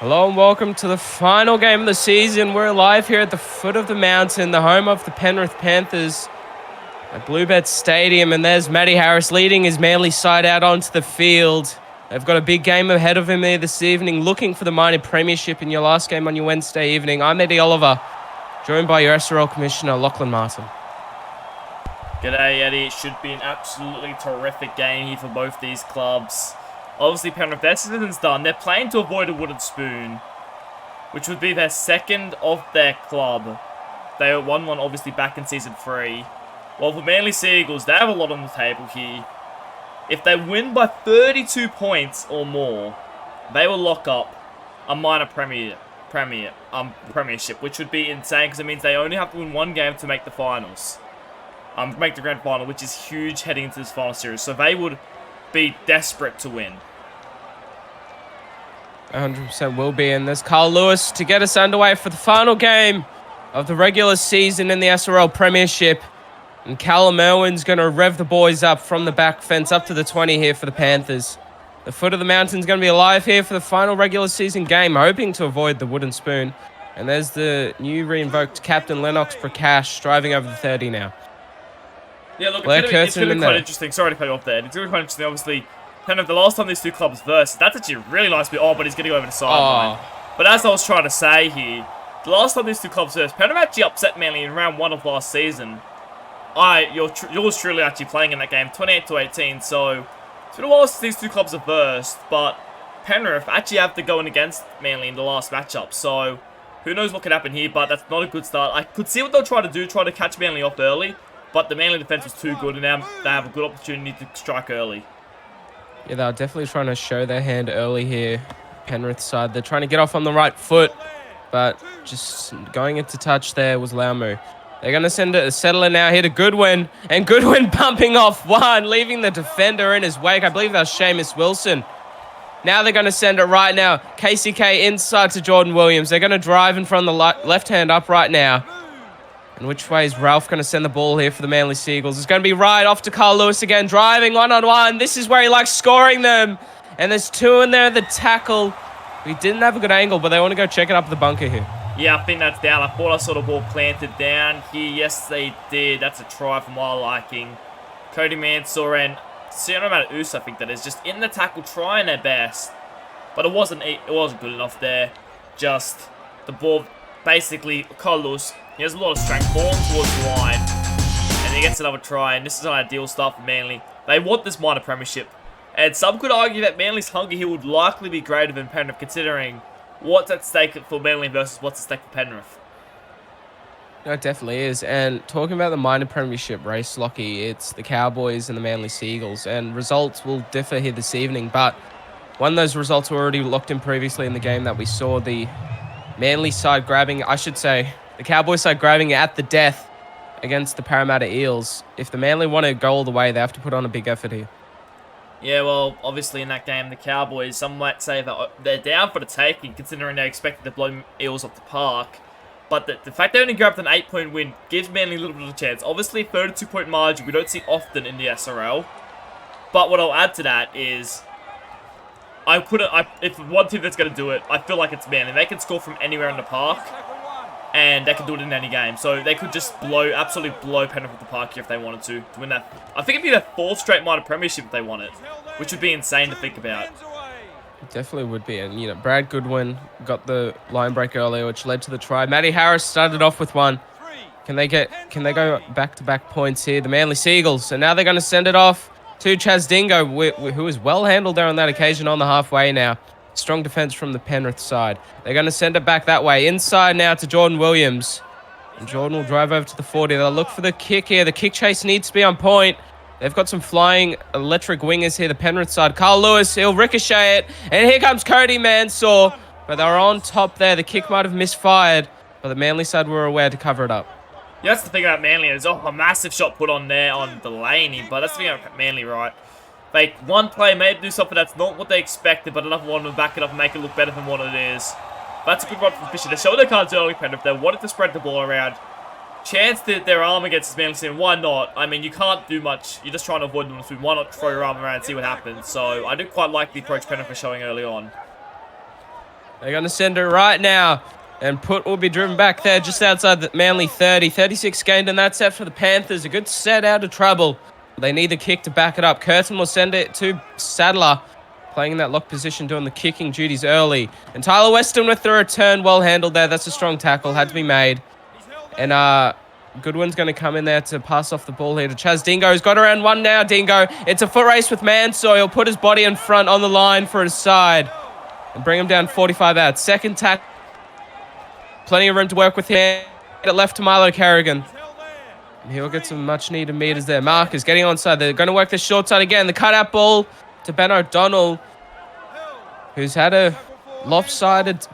Hello and welcome to the final game of the season. We're live here at the foot of the mountain, the home of the Penrith Panthers at Bluebet Stadium. And there's Matty Harris leading his Manly side out onto the field. They've got a big game ahead of him here this evening, looking for the minor premiership in your last game on your Wednesday evening. I'm Eddie Oliver, joined by your SRL Commissioner, Lachlan Martin. G'day, Eddie. It should be an absolutely terrific game here for both these clubs. Obviously, Penrith, their season's done. They're playing to avoid a wooden spoon, which would be their second of their club. They won one, obviously, back in Season 3. While for Manly Seagulls, they have a lot on the table here. If they win by 32 points or more, they will lock up a minor premiership, which would be insane because it means they only have to win one game to make the finals. Make the grand final, which is huge heading into this final series. So they would be desperate to win. 100% will be. And there's Carl Lewis to get us underway for the final game of the regular season in the SRL Premiership. And Callum Irwin's going to rev the boys up from the back fence up to the 20 here for the Panthers. The foot of the mountain's going to be alive here for the final regular season game, hoping to avoid the wooden spoon. And there's the new re-invoked captain Lennox Prakash driving over the 30 now. Yeah, look, it's going to be quite interesting. Sorry to cut you off there. It's going to be quite interesting. Obviously, kind of the last time these two clubs versed, that's actually a really nice bit. Oh, but he's going to go over the sideline. But as I was trying to say here, the last time these two clubs versed, Penrith actually upset Manly in round 1 of last season. Yours truly actually playing in that game, 28-18. So it's been a while since these two clubs have versed, but Penrith actually have to go in against Manly in the last matchup. So who knows what could happen here? But that's not a good start. I could see what they'll try to do, try to catch Manly off early. But the Manly defense was too good, and now they have a good opportunity to strike early. Yeah, they're definitely trying to show their hand early here. Penrith side, they're trying to get off on the right foot, but just going into touch there was Laumu. They're going to send a settler now here to Goodwin, and Goodwin bumping off one, leaving the defender in his wake. I believe that was Seamus Wilson. Now they're going to send it right now. KCK inside to Jordan Williams. They're going to drive in front of the left hand up right now. And which way is Ralph going to send the ball here for the Manly Seagulls? It's going to be right off to Carl Lewis again, driving one-on-one. This is where he likes scoring them. And there's two in there, the tackle. We didn't have a good angle, but they want to go check it up the bunker here. Yeah, I think that's down. I thought I saw the ball planted down here. Yes, they did. That's a try for my liking. Cody Mansour and Sierra Matus, I think that is, just in the tackle, trying their best. But it wasn't good enough there. Just the ball, basically, Carl Lewis, he has a lot of strength, ball towards the line, and he gets another try, and this is an ideal start for Manly. They want this minor premiership, and some could argue that Manly's hunger here would likely be greater than Penrith, considering what's at stake for Manly versus what's at stake for Penrith. No, it definitely is. And talking about the minor premiership race, Lockie, it's the Cowboys and the Manly Seagulls, and results will differ here this evening, but one of those results were already locked in previously in the game that we saw the Manly side grabbing, the Cowboys side grabbing at the death against the Parramatta Eels. If the Manly want to go all the way, they have to put on a big effort here. Yeah, well, obviously in that game, the Cowboys, some might say that they're down for the taking, considering they expected to blow Eels off the park. But the fact they only grabbed an 8-point win gives Manly a little bit of a chance. Obviously, 32-point margin we don't see often in the SRL. But what I'll add to that is, if one team that's going to do it, I feel like it's Manly. They can score from anywhere in the park, and they can do it in any game. So they could just absolutely blow Penrith off the park here if they wanted to win that. I think it'd be their 4th straight minor premiership if they won it, which would be insane to think about. It definitely would be. And, Brad Goodwin got the line break earlier, which led to the try. Matty Harris started off with one. Can they go back-to-back points here? The Manly Seagulls. And now they're going to send it off to Chaz Dingo, who is well handled there on that occasion on the halfway now. Strong defense from the Penrith side. They're going to send it back that way. Inside now to Jordan Williams. And Jordan will drive over to the 40. They'll look for the kick here. The kick chase needs to be on point. They've got some flying electric wingers here, the Penrith side. Carl Lewis, he'll ricochet it. And here comes Cody Mansour. But they're on top there. The kick might have misfired. But the Manly side were aware to cover it up. Yeah, that's the thing about Manly. There's a massive shot put on there on Delaney. But that's the thing about Manly, right? One play may do something that's not what they expected, but another one will back it up and make it look better than what it is. That's a good run from Fisher. They showed their cards early, Penrith. They wanted to spread the ball around. Chance that their arm against this Manly team, why not? I mean, you can't do much. You're just trying to avoid them. So why not throw your arm around and see what happens? So I do quite like the approach Penrith are showing early on. They're going to send it right now. And Put will be driven back there just outside the Manly 30. 36 gained in that set for the Panthers. A good set out of trouble. They need the kick to back it up. Curtin will send it to Sadler, playing in that lock position, doing the kicking duties early. And Tyler Weston with the return. Well handled there. That's a strong tackle. Had to be made. And Goodwin's going to come in there to pass off the ball here to Chaz Dingo. He's got around one now, Dingo. It's a foot race with Mansoy. He'll put his body in front on the line for his side and bring him down 45 out. Second tackle. Plenty of room to work with him. Get it left to Milo Carrigan. And he'll get some much-needed meters there. Marcus getting onside. They're going to work the short side again. The cutout ball to Ben O'Donnell, who's had a lopsided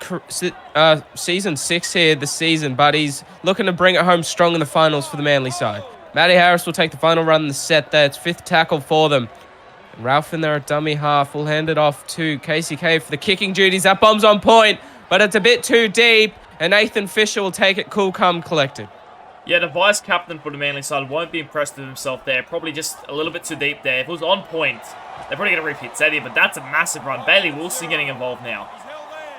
season 6 here this season, but he's looking to bring it home strong in the finals for the Manly side. Matty Harris will take the final run in the set there. It's 5th tackle for them. And Ralph in there at dummy half will hand it off to KCK for the kicking duties. That bomb's on point, but it's a bit too deep. And Nathan Fisher will take it cool, calm, collected. Yeah, the vice-captain for the Manly side won't be impressed with himself there. Probably just a little bit too deep there. If it was on point, they're probably going to repeat Sadie, but that's a massive run. Bailey Wilson getting involved now.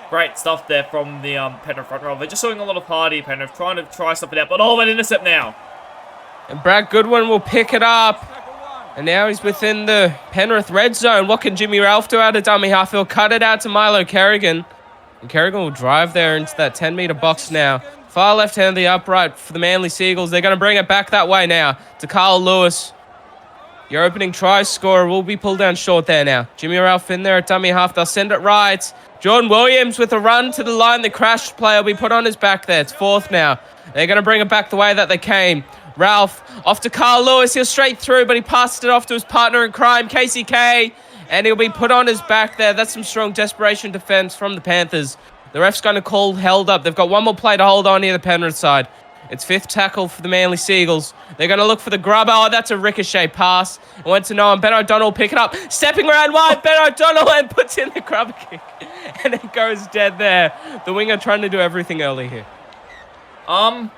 Great stuff there from the Penrith front row. They're just showing a lot of party, Penrith, trying to try something out. But an intercept now. And Brad Goodwin will pick it up. And now he's within the Penrith red zone. What can Jimmy Ralph do out of dummy half? He'll cut it out to Milo Carrigan. And Carrigan will drive there into that 10-meter box now. Far left-hand, the upright for the Manly Seagulls. They're going to bring it back that way now to Carl Lewis. Your opening try scorer will be pulled down short there now. Jimmy Ralph in there at dummy half. They'll send it right. Jordan Williams with a run to the line. The crash play will be put on his back there. It's 4th now. They're going to bring it back the way that they came. Ralph off to Carl Lewis. He'll straight through, but he passed it off to his partner in crime, KCK. And he'll be put on his back there. That's some strong desperation defense from the Panthers. The ref's going to call held up. They've got one more play to hold on here, the Penrith side. It's 5th tackle for the Manly Seagulls. They're going to look for the grubber. Oh, that's a ricochet pass. It went to no one. Ben O'Donnell will pick it up. Stepping around wide, Ben O'Donnell, and puts in the grubber kick. And it goes dead there. The winger trying to do everything early here. Ben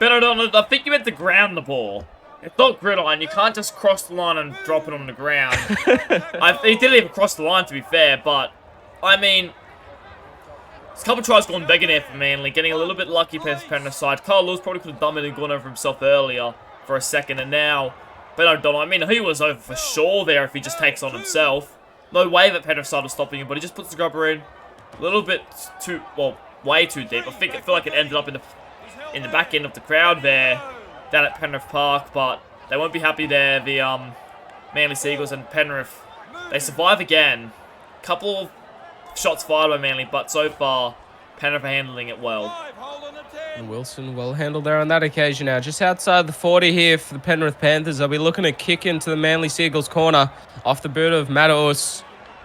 O'Donnell, I think you meant to ground the ball. It's not gridiron. You can't just cross the line and drop it on the ground. He didn't even cross the line, to be fair, but, I mean, a couple tries gone big in there for Manly, getting a little bit lucky past Penrith side. Carl Lewis probably could have done it and gone over himself earlier for a second, and now Ben O'Donnell, I mean, he was over for sure there if he just takes on himself. No way that Penrith side was stopping him, but he just puts the grubber in a little bit too, well, way too deep. I feel like it ended up in the back end of the crowd there, down at Penrith Park, but they won't be happy there. The Manly Seagulls and Penrith, they survive again. Couple of shots fired by Manly, but so far, Penrith are handling it well. And Wilson well handled there on that occasion now. Just outside the 40 here for the Penrith Panthers. They'll be looking to kick into the Manly Seagulls corner off the boot of Mataus.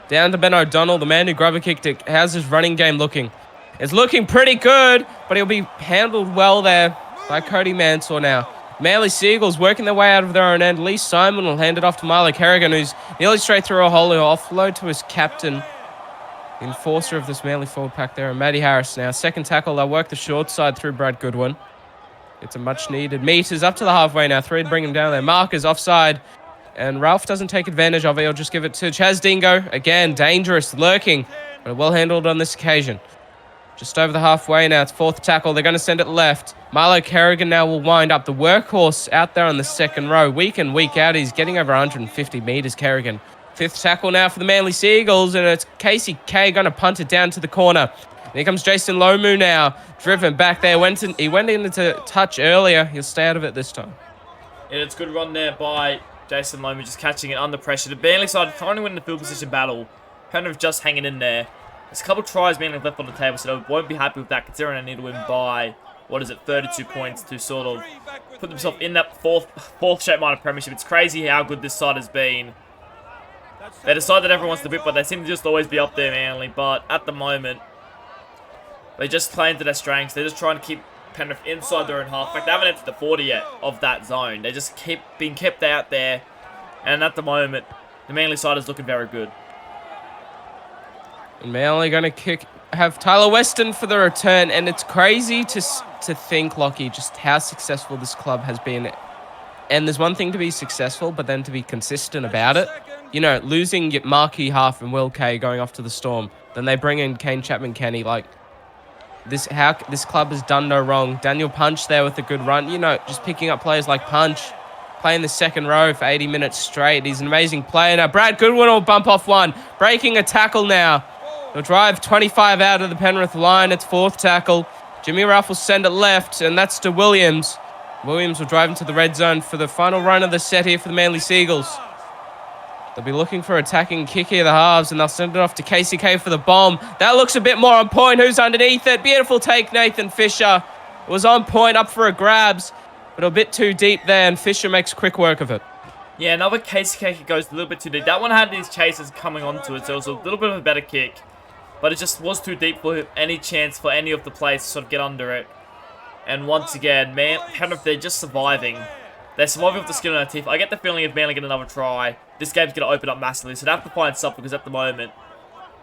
Down to Ben O'Donnell, the man who grubber kicked it. How's his running game looking? It's looking pretty good, but he'll be handled well there by Cody Mansour now. Manly Seagulls working their way out of their own end. Lee Simon will hand it off to Milo Carrigan, who's nearly straight through a hole. He'll offload to his captain, the enforcer of this Manly forward pack there, and Matty Harris now. Second tackle, they'll work the short side through Brad Goodwin. It's a much-needed meters up to the halfway now. 3 to bring him down there. Markers offside, and Ralph doesn't take advantage of it. He'll just give it to Chaz Dingo. Again, dangerous, lurking, but well handled on this occasion. Just over the halfway now. It's 4th tackle. They're going to send it left. Milo Carrigan now will wind up. The workhorse out there on the second row. Week in, week out, he's getting over 150 meters, Carrigan. 5th tackle now for the Manly Seagulls, and it's Casey K going to punt it down to the corner. And here comes Jason Lomu now, driven back there. He went into touch earlier. He'll stay out of it this time. Yeah, it's a good run there by Jason Lomu, just catching it under pressure. The Manly side trying to win the field position battle, kind of just hanging in there. There's a couple tries Manly left on the table, so they won't be happy with that, considering they need to win by, 32 points to sort of put themselves in that fourth straight minor premiership. It's crazy how good this side has been. They decide that everyone wants to bit, but they seem to just always be up there, Manly. But at the moment, they just play into their strengths. They're just trying to keep Penrith inside their own half. In fact, they haven't entered the 40 yet of that zone. They just keep being kept out there. And at the moment, the Manly side is looking very good. And Manly going to have Tyler Weston for the return. And it's crazy to think, Lockie, just how successful this club has been. And there's one thing to be successful, but then to be consistent about it. You know, losing Markey Half and Will Kay going off to the Storm. Then they bring in Kane Chapman-Kenny. Like, this club has done no wrong. Daniel Punch there with a good run. You know, just picking up players like Punch, playing the second row for 80 minutes straight. He's an amazing player. Now, Brad Goodwin will bump off one. Breaking a tackle now. He'll drive 25 out of the Penrith line. It's fourth tackle. Jimmy Ruff will send it left, and that's to Williams. Williams will drive into the red zone for the final run of the set here for the Manly Seagulls. They'll be looking for attacking kick here, the halves, and they'll send it off to KCK for the bomb. That looks a bit more on point. Who's underneath it? Beautiful take, Nathan Fisher. It was on point, up for a grabs, but a bit too deep there, and Fisher makes quick work of it. Yeah, another KCK kick goes a little bit too deep. That one had these chasers coming onto it, so it was a little bit of a better kick, but it just was too deep for any chance for any of the players to sort of get under it. And once again, man, Penrith, they're just surviving. They're surviving with the skin on their teeth. I get the feeling if Manly get another try, this game's going to open up massively. So they have to find something because at the moment,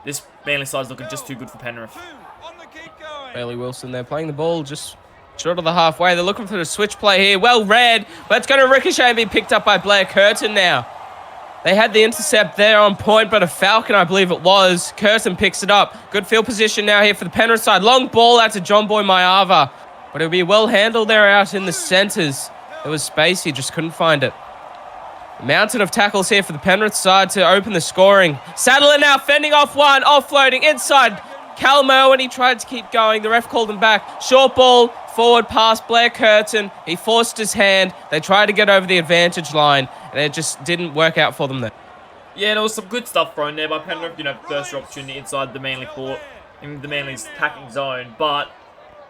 this Manly side is looking just too good for Penrith. Bailey Wilson there playing the ball just short of the halfway. They're looking for the switch play here. Well read, but it's going to ricochet and be picked up by Blair Curtin now. They had the intercept there on point, but a Falcon, I believe it was. Curtin picks it up. Good field position now here for the Penrith side. Long ball out to John Boy Maiava, but it'll be well handled there out in the centres. There was space, he just couldn't find it. A mountain of tackles here for the Penrith side to open the scoring. Sadler now fending off one, offloading inside. Callum Irwin, he tried to keep going. The ref called him back. Short ball, forward pass, Blair Curtin. He forced his hand. They tried to get over the advantage line, and it just didn't work out for them there. Yeah, there was some good stuff thrown there by Penrith. You know, first opportunity inside the Manly court, in the Manly's attacking zone, but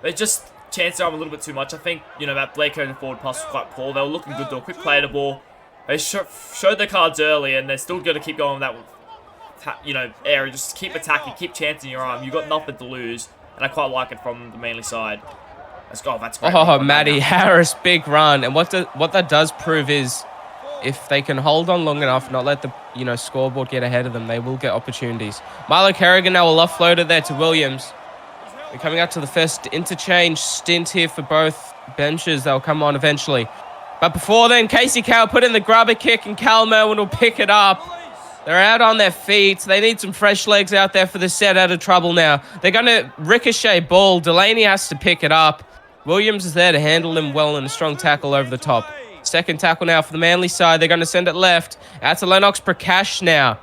they just chanced it up a little bit too much. I think, you know, that Blair Curtin forward pass was quite poor. They were looking good, though. Quick play the ball. They showed their cards early, and they're still going to keep going with that, you know, area. Just keep attacking, keep chancing your arm. You've got nothing to lose, and I quite like it from the Manly side. Let's go. That's great. Oh, Matty Harris, big run. And what that does prove is if they can hold on long enough, not let the, you know, scoreboard get ahead of them, they will get opportunities. Milo Kerrigan now will offload it there to Williams. We're coming out to the first interchange stint here for both benches. They'll come on eventually. But before then, Casey Cow put in the grubber kick, and Cal Irwin will pick it up. They're out on their feet. They need some fresh legs out there for the set. Out of trouble now. They're going to ricochet ball. Delaney has to pick it up. Williams is there to handle him well in a strong tackle over the top. Second tackle now for the Manly side. They're going to send it left. Out to Lennox Prakash now.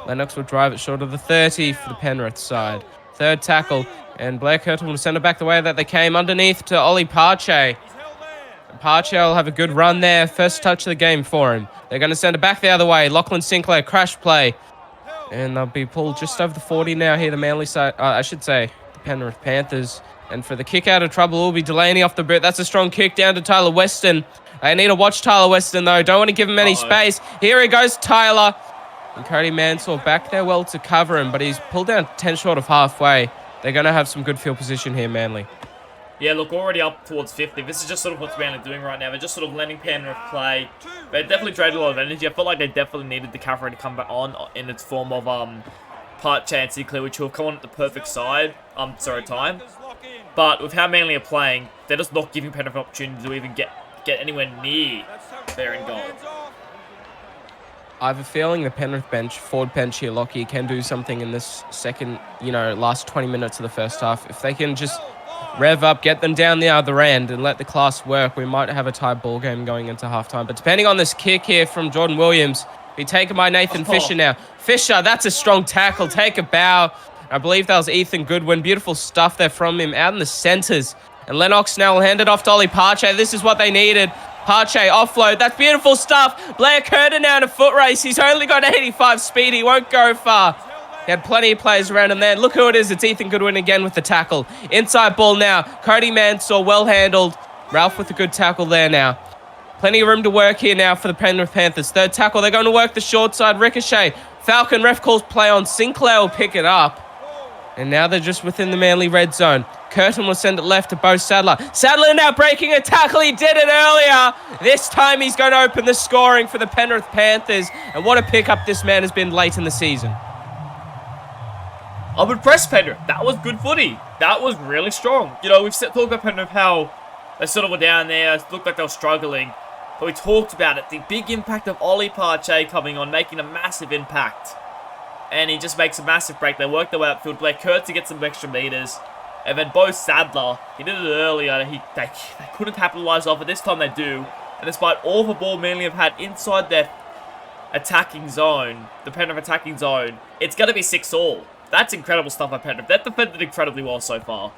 Lennox will drive it short of the 30 for the Penrith side. Third tackle. And Blair Curtin will send it back the way that they came underneath to Ollie Parche. Parche will have a good run there. First touch of the game for him. They're going to send it back the other way. Lachlan Sinclair, crash play. And they'll be pulled just over the 40 now here, the Manly side. I should say, the Penrith Panthers. And for the kick out of trouble, will be Delaney off the boot. That's a strong kick down to Tyler Weston. I need to watch Tyler Weston, though. Don't want to give him any space. Here he goes, Tyler. And Cody Mansell back there well to cover him, but he's pulled down 10 short of halfway. They're going to have some good field position here, Manly. Yeah, look, already up towards 50. This is just sort of what Manly doing right now. They're just sort of letting Penrith play. They definitely traded a lot of energy. I felt like they definitely needed the cavalry to come back on in its form of Parche and Sinclair, which will come on at the perfect time. But with how Manly are playing, they're just not giving Penrith an opportunity to even get anywhere near their end goal. I have a feeling the Penrith bench, forward bench here, Lockie, can do something in this second, last 20 minutes of the first half. If they can just rev up, get them down the other end and let the class work, we might have a tight ball game going into halftime. But depending on this kick here from Jordan Williams, be taken by Nathan Fisher now. Fisher, that's a strong tackle. Take a bow. I believe that was Ethan Goodwin. Beautiful stuff there from him out in the centres. And Lennox now will hand it off to Ollie Parche. This is what they needed. Parche offload. That's beautiful stuff. Blair Curtin now in a foot race. He's only got 85 speed. He won't go far. He had plenty of players around him there. Look who it is. It's Ethan Goodwin again with the tackle. Inside ball now. Cody Mansell, well handled. Ralph with a good tackle there now. Plenty of room to work here now for the Penrith Panthers. Third tackle. They're going to work the short side. Ricochet. Falcon ref calls play on. Sinclair will pick it up. And now they're just within the Manly red zone. Curtin will send it left to Bo Sadler. Sadler now breaking a tackle. He did it earlier. This time he's going to open the scoring for the Penrith Panthers. And what a pickup this man has been late in the season. I'm impressed, Penrith. That was good footy. That was really strong. We've talked about Penrith, how they sort of were down there. It looked like they were struggling. But we talked about it. The big impact of Ollie Parche coming on, making a massive impact. And he just makes a massive break. They work their way upfield. Blair Curtin gets some extra meters. And then Bo Sadler, he did it earlier. They couldn't capitalise off it. This time they do. And despite all the ball Manly have had inside their attacking zone, the Penrith attacking zone, it's going to be 6-all. That's incredible stuff by Penrith. They've defended incredibly well so far.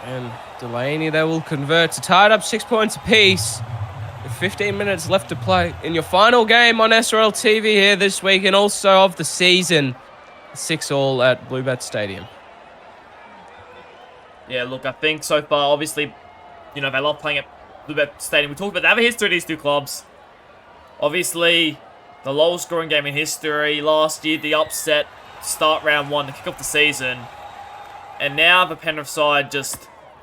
And Delaney, they will convert to tie it up 6 points apiece. With 15 minutes left to play in your final game on SRL TV here this week and also of the season. 6-all at Bluebet Stadium. Yeah, look, I think so far, obviously, you know, they love playing at Bluebet Stadium. We talked about they have a history of these two clubs. Obviously, the lowest scoring game in history last year, the upset, start round 1 to kick off the season. And now the Penrith side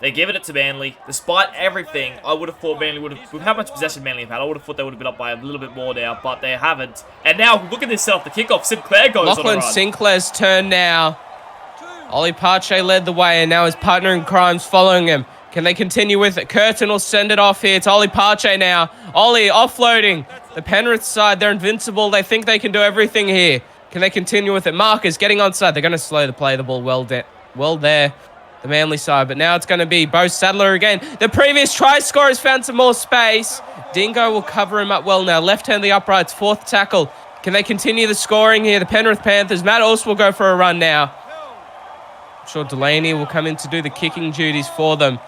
they're giving it to Manly. Despite everything, I would have thought Manly would have, with how much possession Manly have had, I would have thought they would have been up by a little bit more now, but they haven't. And now, look at this setup, the kickoff. Sinclair goes on a run. Sinclair's turn now. Ollie Pache led the way, and now his partner in crime's following him. Can they continue with it? Curtin will send it off here. It's Ollie Pache now. Ollie offloading. The Penrith side, they're invincible. They think they can do everything here. Can they continue with it? Marcus getting onside. They're going to slow the play the ball well there. The Manly side, but now it's going to be Bo Sadler again. The previous try scorer has found some more space. Dingo will cover him up well now. Left-hand the uprights, 4th tackle. Can they continue the scoring here? The Penrith Panthers. Matt also will go for a run now. I'm sure Delaney will come in to do the kicking duties for them.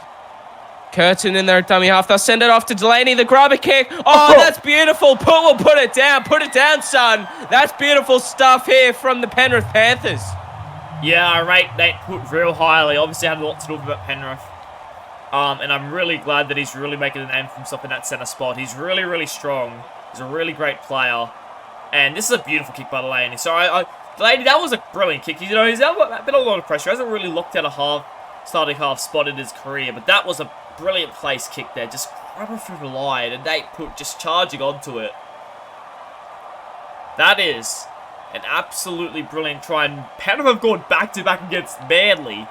Curtin in there at dummy half. They'll send it off to Delaney. The grubber kick. Oh, that's beautiful. Will put it down. Put it down, son. That's beautiful stuff here from the Penrith Panthers. Yeah, I rate Nate Put real highly. Obviously, I had a lot to talk about Penrith. And I'm really glad that he's really making a name for himself in that centre spot. He's really, really strong. He's a really great player. And this is a beautiful kick by Delaney. So, Delaney, that was a brilliant kick. You know, he's been a lot of pressure. He hasn't really looked at a starting half spot in his career. But that was a brilliant place kick there. Just rubber through the line. And Nate Put just charging onto it. That is an absolutely brilliant try, and Penrith have gone back-to-back against Manly.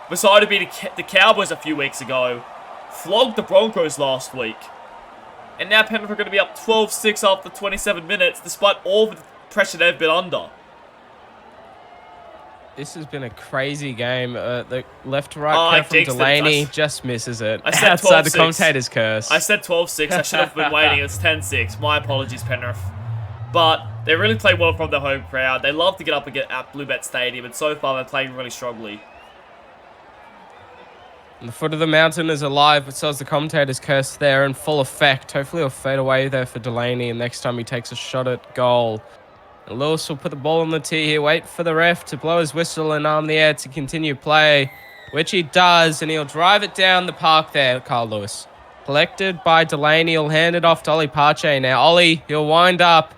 Beside beating the Cowboys a few weeks ago, flogged the Broncos last week. And now Penrith are going to be up 12-6 after 27 minutes, despite all the pressure they've been under. This has been a crazy game. The left-to-right curve from Delaney just misses it. I said outside the commentator's curse. I said 12-6. I should have been waiting. It's 10-6. My apologies, Penrith. But they really play well from their home crowd. They love to get up and get at Bluebet Stadium, and so far they're playing really strongly. And the foot of the mountain is alive, but so is the commentator's curse there in full effect. Hopefully it'll fade away there for Delaney, and next time he takes a shot at goal. And Lewis will put the ball on the tee here, wait for the ref to blow his whistle and arm the air to continue play, which he does, and he'll drive it down the park there, Carl Lewis. Collected by Delaney, he'll hand it off to Ollie Pache now. Ollie, he'll wind up.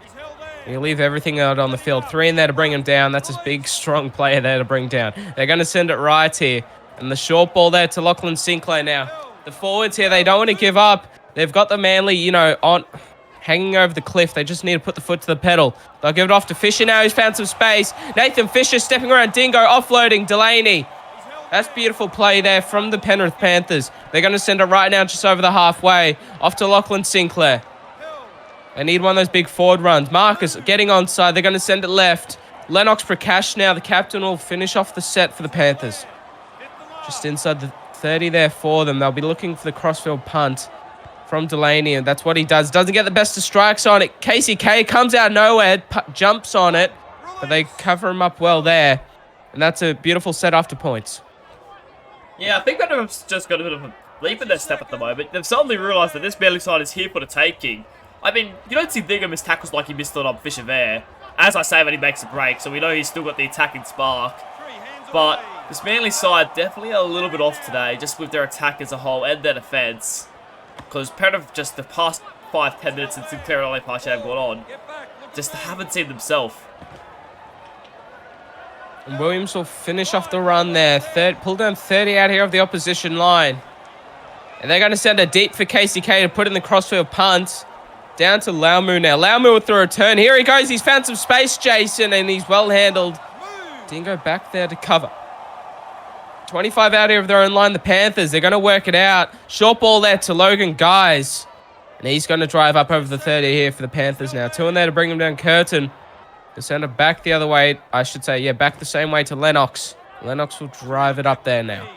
He'll leave everything out on the field. 3 in there to bring him down. That's a big, strong player there to bring down. They're going to send it right here. And the short ball there to Lachlan Sinclair now. The forwards here, they don't want to give up. They've got the Manly, you know, hanging over the cliff. They just need to put the foot to the pedal. They'll give it off to Fisher now. He's found some space. Nathan Fisher stepping around Dingo, offloading Delaney. That's beautiful play there from the Penrith Panthers. They're going to send it right now just over the halfway. Off to Lachlan Sinclair. They need one of those big forward runs. Marcus getting onside. They're going to send it left. Lennox Prakash now. The captain will finish off the set for the Panthers. Just inside the 30 there for them. They'll be looking for the crossfield punt from Delaney, and that's what he does. Doesn't get the best of strikes on it. KCK comes out of nowhere, jumps on it, but they cover him up well there. And that's a beautiful set after points. Yeah, I think Penrith's just got a bit of a leap in their step at the moment. They've suddenly realised that this Manly side is here for the taking. I mean, you don't see Dingo miss tackles like he missed on Fisher there. As I say, when he makes a break, so we know he's still got the attacking spark. But this Manly side definitely a little bit off today, just with their attack as a whole and their defence. Because Penrith, just the past 5-10 minutes since Sinclair and Ollie Pache have gone on, just haven't seen themselves. And Williams will finish off the run there. Pull down 30 out here of the opposition line. And they're going to send it deep for KCK to put in the crossfield punt. Down to Laumu now. Laumu with the return. Here he goes. He's found some space, Jason, and he's well handled. Dingo back there to cover. 25 out here of their own line, the Panthers. They're going to work it out. Short ball there to Logan Guys. And he's going to drive up over the 30 here for the Panthers now. 2 in there to bring him down. Curtin He'll send it back the other way. I should say, yeah, back the same way to Lennox. Lennox will drive it up there now.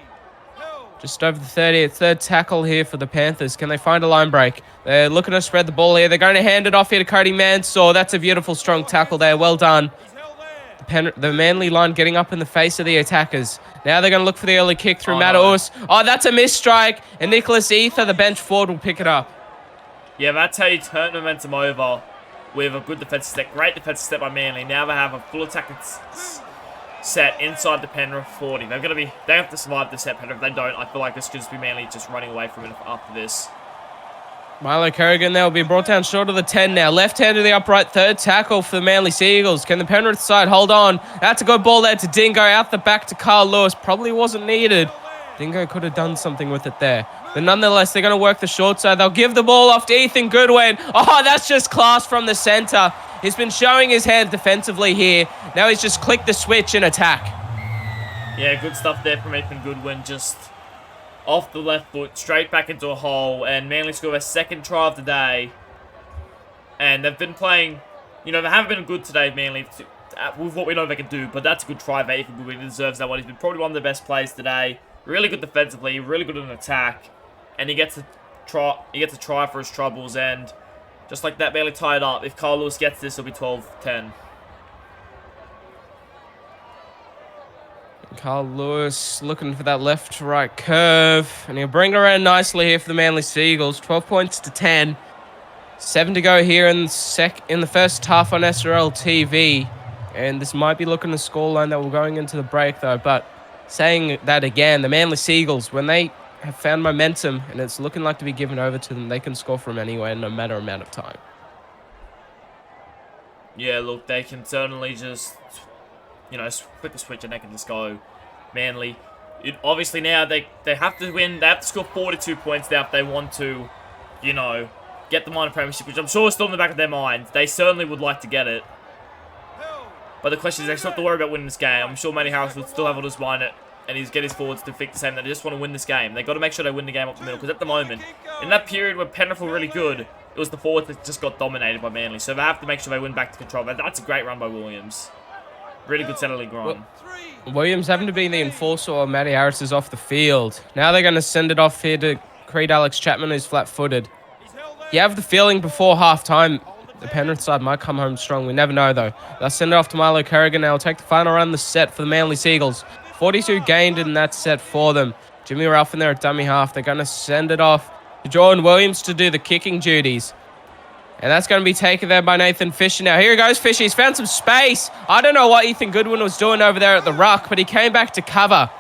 Just over the 30th, third tackle here for the Panthers. Can they find a line break? They're looking to spread the ball here. They're going to hand it off here to Cody Mansour. That's a beautiful, strong tackle there. Well done. The Manly line getting up in the face of the attackers. Now they're going to look for the early kick through Mataus. Oh, that's a missed strike. And Nicholas Ether, the bench forward, will pick it up. Yeah, that's how you turn momentum over with a good defensive step. Great defensive step by Manly. Now they have a full attacking set inside the Penrith 40. They have to survive this set, Penrith. If they don't, I feel like this could just be Manly just running away from it after this. Milo Kerrigan there will be brought down short of the 10 now. Left hand to the upright, third tackle for the Manly Seagulls. Can the Penrith side hold on? That's a good ball there to Dingo. Out the back to Carl Lewis. Probably wasn't needed. Dingo could have done something with it there. But nonetheless, they're going to work the short side. They'll give the ball off to Ethan Goodwin. Oh, that's just class from the centre. He's been showing his hand defensively here. Now he's just clicked the switch and attack. Yeah, good stuff there from Ethan Goodwin. Just off the left foot, straight back into a hole. And Manly score their second try of the day. And they've been playing, they haven't been good today, Manly, with what we know they can do. But that's a good try for Ethan Goodwin. He deserves that one. He's been probably one of the best players today. Really good defensively, really good in attack. And he gets a try for his troubles. And just like that, barely tied up. If Carl Lewis gets this, it'll be 12-10. Carl Lewis looking for that left to right curve. And he'll bring it around nicely here for the Manly Seagulls. 12 points to 10. 7 to go here in the first half on SRL TV. And this might be looking the scoreline that we're going into the break, though. But saying that again, the Manly Seagulls, when they have found momentum and it's looking like to be given over to them, they can score from anywhere no matter amount of time. Yeah, look, they can certainly just, flip the switch and they can just go Manly. Obviously now they have to win. They have to score 42 points now if they want to, get the minor premiership, which I'm sure is still in the back of their mind. They certainly would like to get it. But the question is, they still have to worry about winning this game. I'm sure Matty Harris would still have on his mind it, and he's get his forwards to think the same. They just want to win this game. They've got to make sure they win the game up the middle, because at the moment, in that period where Penrith were really good, it was the forwards that just got dominated by Manly. So they have to make sure they win back to control. But that's a great run by Williams. Really good centre league run. Williams having to be the enforcer while Matty Harris is off the field. Now they're going to send it off here to Creed Alex Chapman, who's flat-footed. You have the feeling before half-time the Penrith side might come home strong. We never know, though. They'll send it off to Milo Kerrigan. Now will take the final run the set for the Manly Seagulls. 42 gained in that set for them. Jimmy Ralph in there at dummy half. They're going to send it off to Jordan Williams to do the kicking duties. And that's going to be taken there by Nathan Fisher. Now, here he goes, Fisher. He's found some space. I don't know what Ethan Goodwin was doing over there at the ruck, but he came back to cover.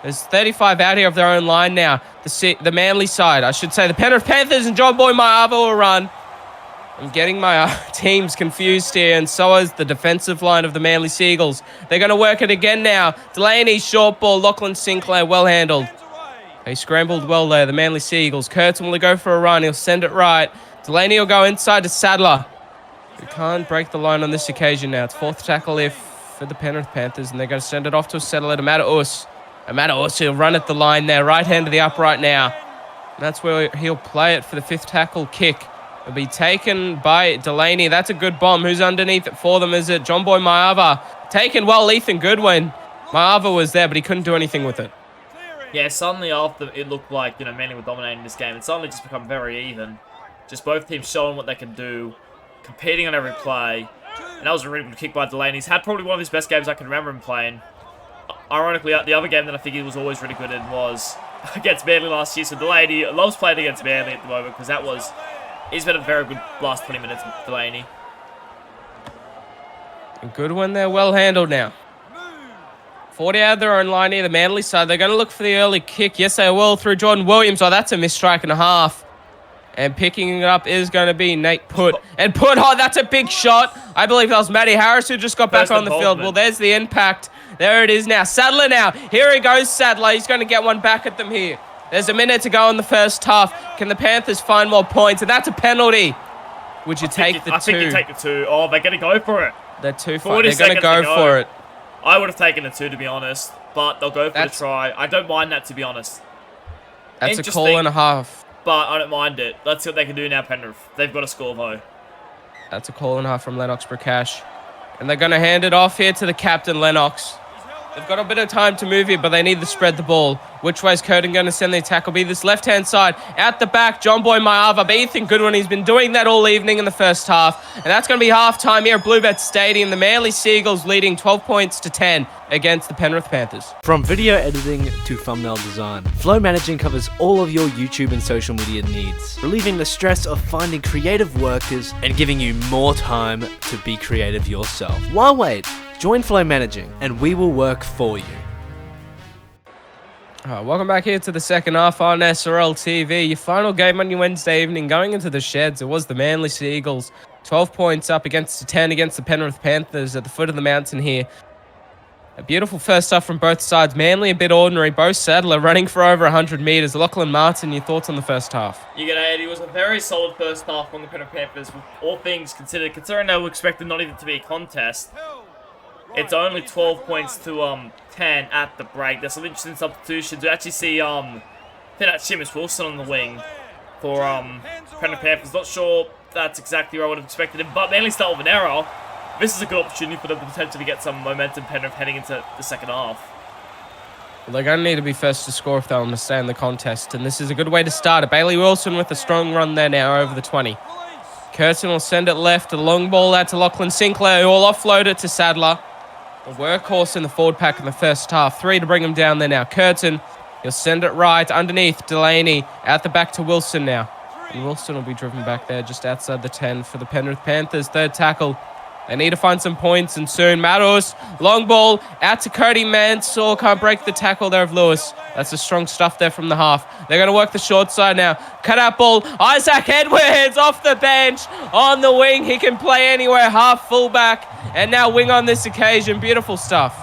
There's 35 out here of their own line now. The Manly side, I should say. The Penrith Panthers and John Boy Maiava will run. I'm getting my teams confused here, and so is the defensive line of the Manly Seagulls. They're going to work it again now. Delaney, short ball. Lachlan Sinclair, well handled. They scrambled well there, the Manly Seagulls. Curtin will go for a run. He'll send it right. Delaney will go inside to Sadler. We can't break the line on this occasion now. It's fourth tackle here for the Penrith Panthers, and they're going to send it off to a settler to Mataus. And Mataus, he'll run at the line there. Right hand to the upright now. And that's where he'll play it for the fifth tackle kick. It'll be taken by Delaney. That's a good bomb. Who's underneath it for them? Is it John Boy Maiava? Taken well, Ethan Goodwin. Maiava was there, but he couldn't do anything with it. Yeah, suddenly after it looked like, Manly were dominating this game, it suddenly just become very even. Just both teams showing what they can do, competing on every play. And that was a really good kick by Delaney. He's had probably one of his best games I can remember him playing. Ironically, the other game that I think he was always really good in was against Manly last year. So Delaney loves playing against Manly at the moment, because he's been a very good last 20 minutes with Delaney. A good one there, well handled now. 40 out of their own line here, the Manly side. They're going to look for the early kick. Yes, they will, through Jordan Williams. Oh, that's a missed strike and a half. And picking it up is going to be Nate Putt. And Putt, oh, that's a big shot. I believe that was Matty Harris who just got back on the field. Well, there's the impact. There it is now. Sadler now. Here he goes, Sadler. He's going to get one back at them here. There's a minute to go in the first half. Can the Panthers find more points? And that's a penalty. Would you take the two? I think you take the two. Oh, they're going to go for it. They're too far. They're going to go for it. I would have taken the two, to be honest. But they'll go for the try. I don't mind that, to be honest. That's a call and a half. But I don't mind it. Let's see what they can do now, Penrith. They've got to score, though. That's a call and a half from Lennox Prakash. And they're going to hand it off here to the captain, Lennox. They've got a bit of time to move here, but they need to spread the ball. Which way is Curtin going to send their tackle? Be this left-hand side. Out the back, John Boy Maava. But Ethan Goodwin, he's been doing that all evening in the first half. And that's going to be half-time here at Bluebet Stadium. The Manly Seagulls leading 12 points to 10 against the Penrith Panthers. From video editing to thumbnail design, Flow Managing covers all of your YouTube and social media needs, relieving the stress of finding creative workers and giving you more time to be creative yourself. Why wait? Join Flow Managing and we will work for you. Welcome back here to the second half on SRL TV. Your final game on your Wednesday evening going into the sheds. It was the Manly Seagulls. 12 points up against the 10 against the Penrith Panthers at the foot of the mountain here. A beautiful first half from both sides. Manly a bit ordinary. Bo Sadler running for over 100 metres. Lachlan Martin, your thoughts on the first half? You get it. It was a very solid first half from the Penrith Panthers, with all things considered. Considering they were expected not even to be a contest, it's only 12 points to 10 at the break. There's some interesting substitutions. We actually see Seamus Wilson on the wing for Penrith Panthers. Not sure that's exactly where I would have expected him, but Manly start with an error. This is a good opportunity for them to potentially get some momentum, Penrith, heading into the second half. Well, they're going to need to be first to score if they want to stay in the contest, and this is a good way to start it. Bailey Wilson with a strong run there now over the 20. Curtin will send it left, a long ball out to Lachlan Sinclair, who will offload it to Sadler. A workhorse in the forward pack in the first half. 3 to bring him down there now. Curtin, he'll send it right underneath Delaney. Out the back to Wilson now. And Wilson will be driven back there just outside the 10 for the Penrith Panthers. Third tackle. They need to find some points, and soon Matos, long ball, out to Cody Mansour, can't break the tackle there of Lewis. That's the strong stuff there from the half. They're going to work the short side now. Cut out ball, Isaac Edwards off the bench, on the wing, he can play anywhere, half fullback, and now wing on this occasion, beautiful stuff.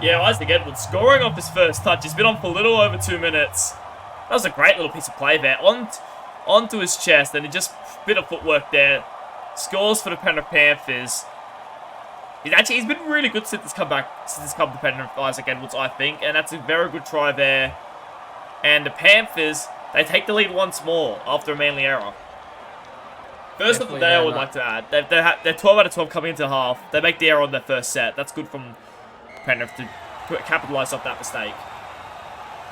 Yeah, Isaac Edwards scoring off his first touch. He's been on for a little over 2 minutes. That was a great little piece of play there, onto his chest, and he just bit of footwork there. Scores for the Penrith Panthers. He's been really good since he's come to Penrith, Isaac Edwards, I think. And that's a very good try there. And the Panthers, they take the lead once more after a Manly error. First of the day, I would like to add, they're 12 out of 12 coming into half. They make the error on their first set. That's good from Penrith to capitalise off that mistake.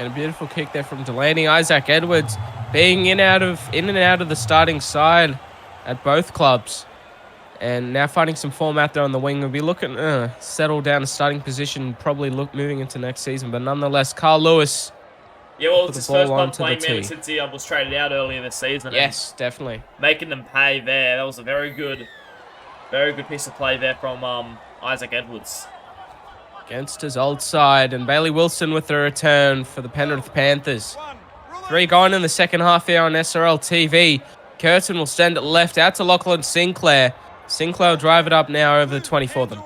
And a beautiful kick there from Delaney. Isaac Edwards being in and out of the starting side at both clubs. And now finding some form out there on the wing. We'll be looking to settle down a starting position, probably moving into next season. But nonetheless, Carl Lewis. Yeah, well, it's his first time playing Manly since he was traded out earlier this season. Yes, definitely. Making them pay there. That was a very good piece of play there from Isaac Edwards. Against his old side. And Bailey Wilson with the return for the Penrith Panthers. 3 gone in the second half here on SRL TV. Curtin will send it left out to Lachlan Sinclair. Sinclair will drive it up now over the 20 for them.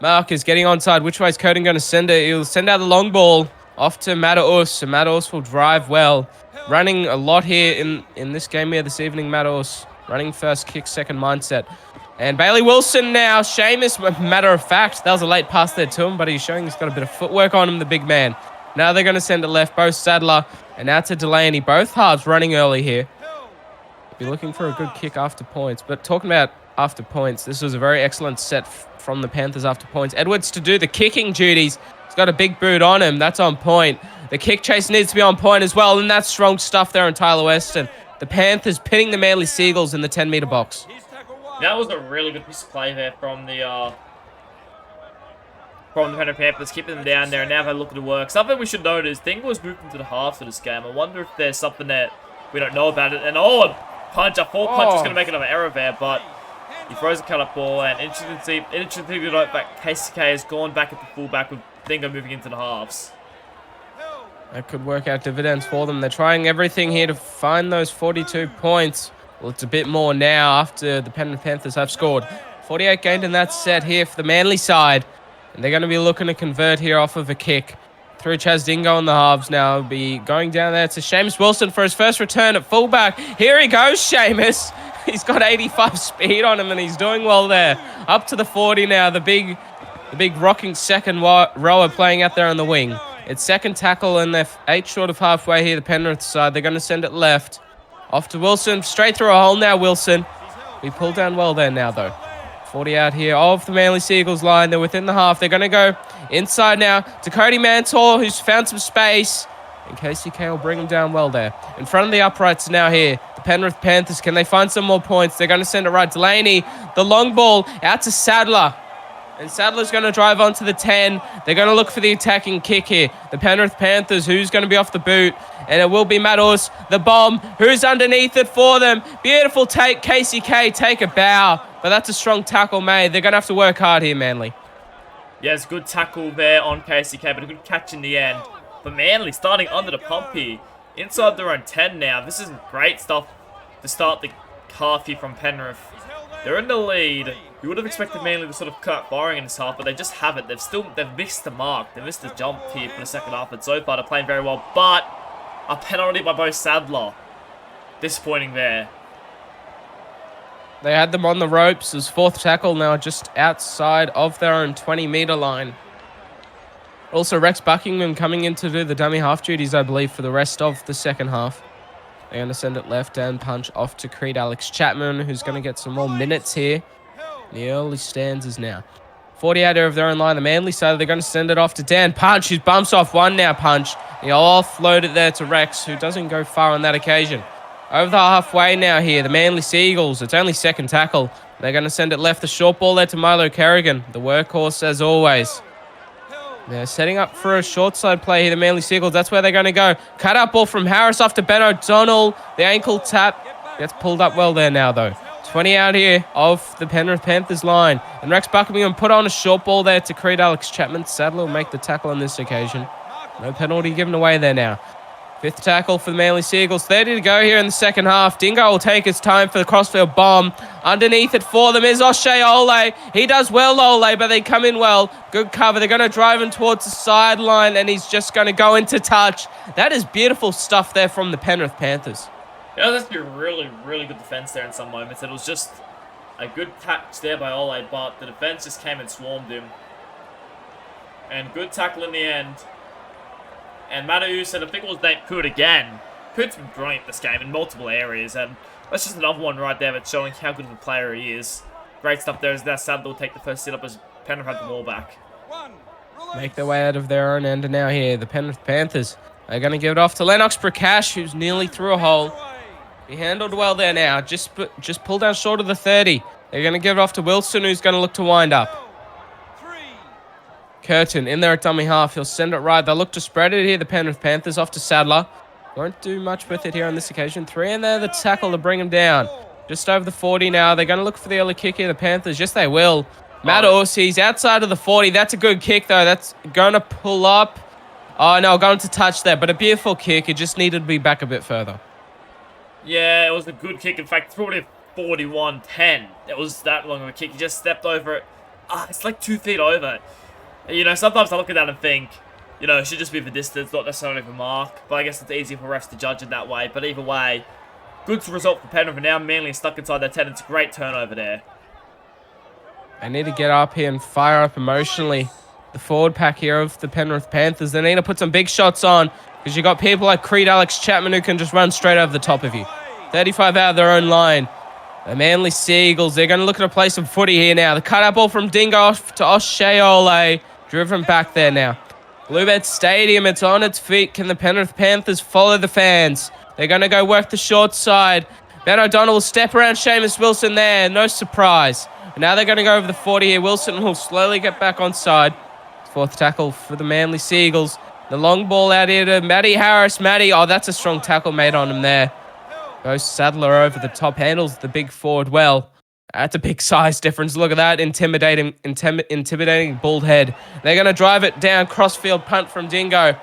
Mark is getting onside. Which way is Curtin going to send it? He'll send out the long ball off to Matos. And Matos will drive well. Running a lot here in this game here this evening, Matos. Running first, kick second mindset. And Bailey Wilson now. Seamus, matter of fact, that was a late pass there to him, but he's showing he's got a bit of footwork on him, the big man. Now they're going to send it left. Bo Sadler and out to Delaney. Both halves running early here. Be looking for a good kick after points. But talking about after points, this was a very excellent set from the Panthers after points. Edwards to do the kicking duties. He's got a big boot on him. That's on point. The kick chase needs to be on point as well, and that's strong stuff there on Tyler Weston. The Panthers pinning the Manly Seagulls in the 10-metre box. That was a really good piece of play there from the Penrith Panthers, keeping them down there, and now they look at the work. Something we should note is Dingle was moved into the halves of this game. I wonder if there's something that we don't know about it. And a punch, a full punch is going to make another error there, but he throws a cut-up ball, and interestingly to note that KCK has gone back at the fullback with Dingo moving into the halves. That could work out dividends for them. They're trying everything here to find those 42 points. Well, it's a bit more now after the Penrith Panthers have scored. 48 gained in that set here for the Manly side. And they're going to be looking to convert here off of a kick. Through Chaz Dingo on the halves now. Will be going down there to Seamus Wilson for his first return at fullback. Here he goes, Seamus. He's got 85 speed on him, and he's doing well there. Up to the 40 now. The big rocking second rower playing out there on the wing. It's second tackle, and they're 8 short of halfway here, the Penrith side. They're going to send it left. Off to Wilson. Straight through a hole now, Wilson. We pulled down well there now, though. 40 out here of the Manly Seagulls line. They're within the half. They're going to go inside now to Cody Mantor, who's found some space. And KCK will bring him down well there. In front of the uprights now here, the Penrith Panthers. Can they find some more points? They're going to send it right. Delaney, the long ball out to Sadler. And Sadler's going to drive onto the 10. They're going to look for the attacking kick here. The Penrith Panthers, who's going to be off the boot. And it will be Matos, the bomb, who's underneath it for them. Beautiful take. KCK take a bow. But that's a strong tackle made. They're going to have to work hard here, Manly. Yes, good tackle there on KCK, but a good catch in the end. But Manly starting under the pump here. Inside their own 10 now. This is great stuff to start the half here from Penrith. They're in the lead. You would have expected Manly to sort of cut firing in this half, but they just haven't. They've missed the mark. They've missed the jump here for the second half, but so far they're playing very well. But a penalty by Bo Sadler. Disappointing there. They had them on the ropes. As fourth tackle now just outside of their own 20-meter line. Also, Rex Buckingham coming in to do the dummy half duties, I believe, for the rest of the second half. They're going to send it left and punch off to Creed Alex Chapman, who's going to get some more minutes here. The early stanzas now. 40 out of their own line. The Manly side, they're going to send it off to Dan Punch, who bumps off one now. Punch. He'll offload it there to Rex, who doesn't go far on that occasion. Over the halfway now here, the Manly Seagulls. It's only second tackle. They're going to send it left. The short ball there to Milo Kerrigan, the workhorse as always. They're setting up for a short side play here, the Manly Seagulls. That's where they're going to go. Cut out ball from Harris off to Ben O'Donnell. The ankle tap gets pulled up well there now, though. 20 out here of the Penrith Panthers line. And Rex Buckingham put on a short ball there to Creed Alex Chapman. Sadler will make the tackle on this occasion. No penalty given away there now. Fifth tackle for the Manly Seagulls. 30 to go here in the second half. Dingo will take his time for the crossfield bomb. Underneath it for them is O'Shea Ole. He does well, Ole, but they come in well. Good cover. They're going to drive him towards the sideline, and he's just going to go into touch. That is beautiful stuff there from the Penrith Panthers. Yeah, that's a really, really good defense there in some moments. It was just a good catch there by Ole, but the defense just came and swarmed him. And good tackle in the end. And Matu said, I think it was named Coot again. Coot's been brilliant this game in multiple areas, and that's just another one right there that's showing how good of a player he is. Great stuff there as that Sadler will take the first sit-up as Penrith had the ball back. Make their way out of their own end now here. The Penrith Panthers are going to give it off to Lennox Prakash, who's nearly through a hole. He handled well there now. Just pull down short of the 30. They're going to give it off to Wilson, who's going to look to wind up. Curtin in there at dummy half. He'll send it right. They'll look to spread it here. The Penrith Panthers off to Sadler. Won't do much with it here on this occasion. 3 in there, the tackle to bring him down. Just over the 40 now. They're going to look for the early kick here. The Panthers, yes, they will. Matos, he's outside of the 40. That's a good kick, though. That's going to pull up. Oh, no, going to touch there. But a beautiful kick. It just needed to be back a bit further. Yeah, it was a good kick. In fact, threw it at 41-10. It was that long of a kick. He just stepped over it. It's like 2 feet over. You know, sometimes I look at that and think, you know, it should just be the distance, not necessarily the mark. But I guess it's easy for refs to judge it that way. But either way, good result for Penrith. And now Manly is stuck inside their 10. It's a great turnover there. They need to get up here and fire up emotionally. The forward pack here of the Penrith Panthers. They need to put some big shots on, because you got people like Creed Alex Chapman who can just run straight over the top of you. 35 out of their own line. The Manly Seagulls, they're going to look at a play some footy here now. The cut-out ball from Dingo off to O'Shea Ole. Driven back there now. Bluebird Stadium, it's on its feet. Can the Penrith Panthers follow the fans? They're going to go work the short side. Ben O'Donnell will step around Seamus Wilson there. No surprise. Now they're going to go over the 40 here. Wilson will slowly get back on side. Fourth tackle for the Manly Seagulls. The long ball out here to Matty Harris. Matty, oh, that's a strong tackle made on him there. Goes Sadler over the top. Handles the big forward well. That's a big size difference. Look at that intimidating bald head. They're going to drive it down. Crossfield punt from Dingo.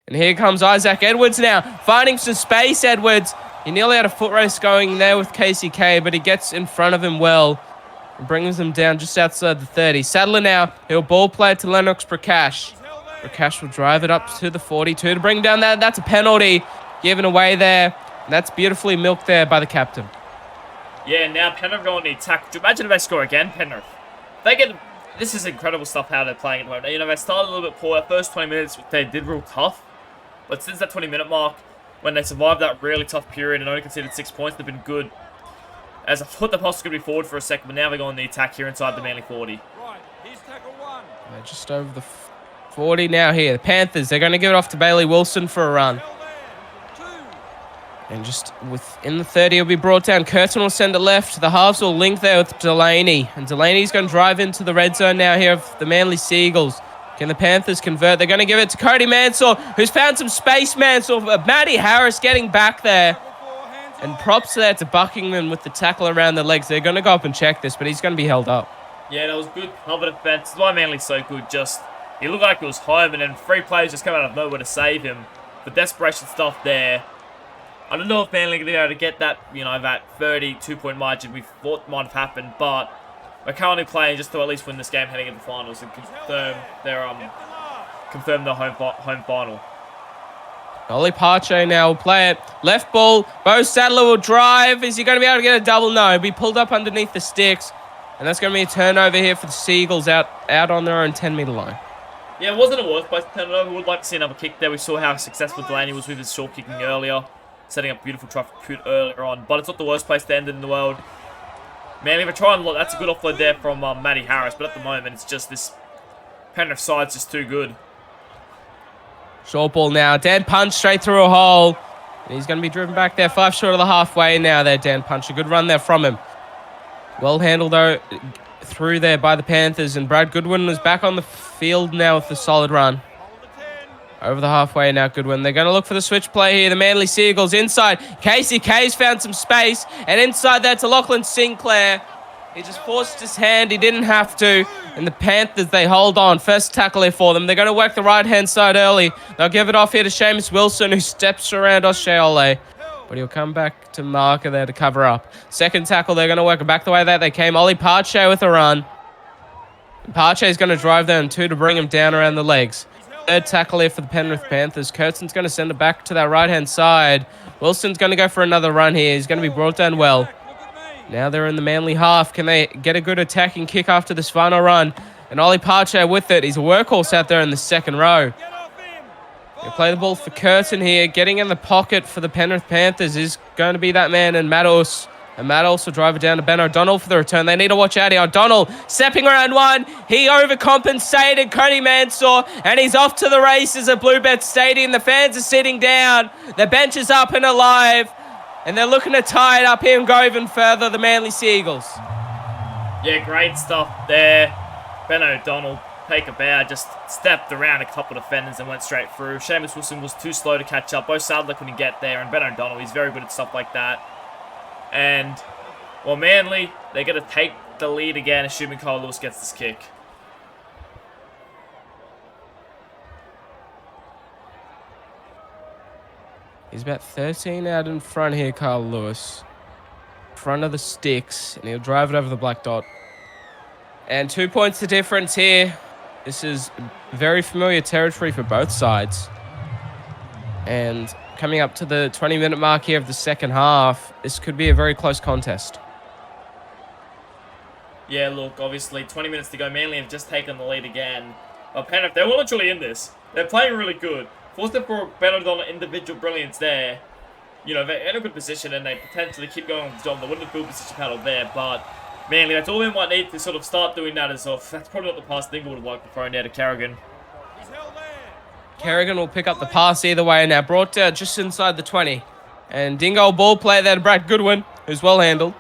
And here comes Isaac Edwards now. Finding some space, Edwards. He nearly had a foot race going there with KCK, but he gets in front of him well. And brings him down just outside the 30. Sadler now. He'll ball play it to Lennox Prakash. Prakash will drive it up to the 42 to bring down that. That's a penalty given away there. And that's beautifully milked there by the captain. Yeah, now Penrith going to attack. Imagine if they score again, Penrith. They get. This is incredible stuff how they're playing at the moment. You know, they started a little bit poor. First 20 minutes, they did real tough. But since that 20-minute mark, when they survived that really tough period and only conceded 6 points, they've been good. As I thought the pass was going to be forward for a second, but now they're going on the attack here inside the Manly 40. They're just over the 40 now here. The Panthers, they're going to give it off to Bailey Wilson for a run. And just within the 30, it'll be brought down. Curtin will send it left. The halves will link there with Delaney. And Delaney's going to drive into the red zone now here of the Manly Seagulls. Can the Panthers convert? They're going to give it to Cody Mansour, who's found some space. Mansour, Matty Harris getting back there. And props there to Buckingham with the tackle around the legs. They're going to go up and check this, but he's going to be held up. Yeah, that was good cover defense. That's why Manly's so good. Just, he looked like it was home, and then 3 players just come out of nowhere to save him. The desperation stuff there. I don't know if Manly are going to be able to get that, you know, that 32-point margin we thought might have happened, but we're currently playing just to at least win this game heading into the finals and confirm their home final. Ollie Pache now will play it. Left ball. Bo Sadler will drive. Is he going to be able to get a double? No. He'll be pulled up underneath the sticks. And that's going to be a turnover here for the Seagulls out on their own 10-metre line. Yeah, it wasn't a worst place to turn it over. We would like to see another kick there. We saw how successful Delaney was with his short kicking earlier. Setting up a beautiful try for Pute earlier on. But it's not the worst place to end it in the world. Man, if I try and look, that's a good offload there from Matty Harris. But at the moment, it's just this Penrith side's just too good. Short ball now. Dan Punch straight through a hole. And he's going to be driven back there. 5 short of the halfway now there, Dan Punch. A good run there from him. Well handled, though, through there by the Panthers. And Brad Goodwin is back on the field now with a solid run. Over the halfway now, Goodwin. They're going to look for the switch play here. The Manly Seagulls inside. Casey Kay's found some space. And inside there to Lachlan Sinclair. He just forced his hand. He didn't have to. And the Panthers, they hold on. First tackle here for them. They're going to work the right-hand side early. They'll give it off here to Seamus Wilson, who steps around Osceole. But he'll come back to marker there to cover up. Second tackle, they're going to work it back the way that they came. Ollie Pache with a run. Pache's going to drive down 2 to bring him down around the legs. Third tackle here for the Penrith Panthers. Kurtzon's going to send it back to that right-hand side. Wilson's going to go for another run here. He's going to be brought down well. Now they're in the Manly half. Can they get a good attacking kick after this final run? And Ollie Pache with it. He's a workhorse out there in the second row. They play the ball for Curtin here. Getting in the pocket for the Penrith Panthers is going to be that man and Matos. And Matos will drive it down to Ben O'Donnell for the return. They need to watch out here. O'Donnell stepping around one. He overcompensated Cody Mansour. And he's off to the races at Bluebet Stadium. The fans are sitting down. The bench is up and alive. And they're looking to tie it up here and go even further, the Manly Seagulls. Yeah, great stuff there. Ben O'Donnell, take a bow, just stepped around a couple of defenders and went straight through. Seamus Wilson was too slow to catch up. Bo Sadler couldn't get there, and Ben O'Donnell, he's very good at stuff like that. And, well, Manly, they're going to take the lead again, assuming Carl Lewis gets this kick. He's about 13 out in front here, Carl Lewis. Front of the sticks, and he'll drive it over the black dot. And 2 points the difference here. This is very familiar territory for both sides. And coming up to the 20-minute mark here of the second half, this could be a very close contest. Yeah, look, obviously, 20 minutes to go. Manly have just taken the lead again. But Penrith, they're well and truly in this. They're playing really good. Forced it for Ben O'Donnell individual brilliance there. You know, they're in a good position and they potentially keep going with the job. They wouldn't have built position paddle there, but Manly, that's all they might need to sort of start doing that as off. That's probably not the pass Dingle would have liked to throw in there to Carrigan. Carrigan will pick up the pass either way now. Brought just inside the 20. And Dingo ball play there to Brad Goodwin, who's well handled.